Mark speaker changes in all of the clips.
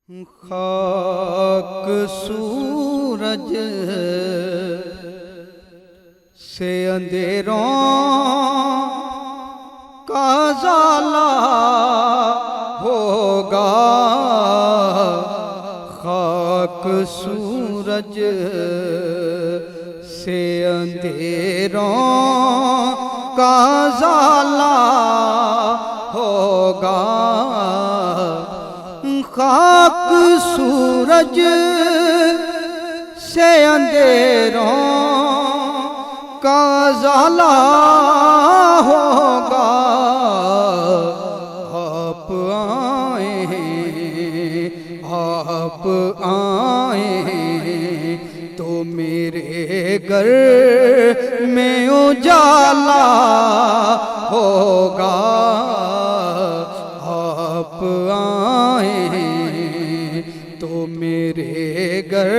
Speaker 1: خاک سورج سے اندھیروں کا ازالہ ہوگا، خاک سورج سے اندھیروں کا ازالہ ہوگا، خاک سورج سے اندھیروں کا ازالہ ہوگا۔ آپ آئیں تو میرے گھر میں اجالا ہوگا، آپ آئیں تو میرے گھر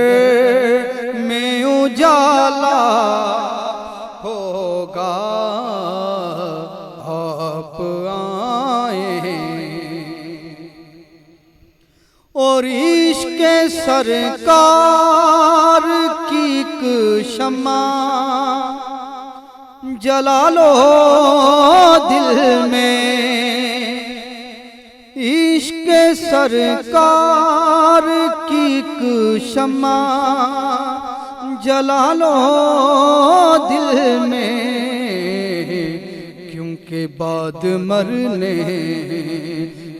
Speaker 1: میں اجالا ہوگا، آپ آئیں اور عشق سرکار کی ایک شمع جلا لو دل میں، عشق سرکار کی ایک شمع جلا لو دل میں، کیونکہ بعد مرنے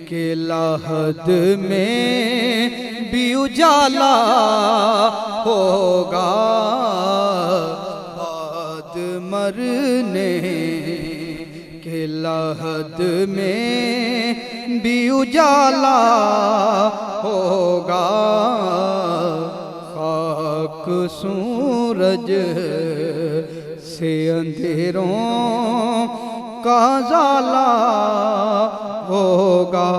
Speaker 1: کے لحد میں بھی اجالا ہوگا، بعد مرنے کے لحد میں بھی اجالا ہوگا، خاک سورج سے اندھیروں کا ازالہ ہوگا۔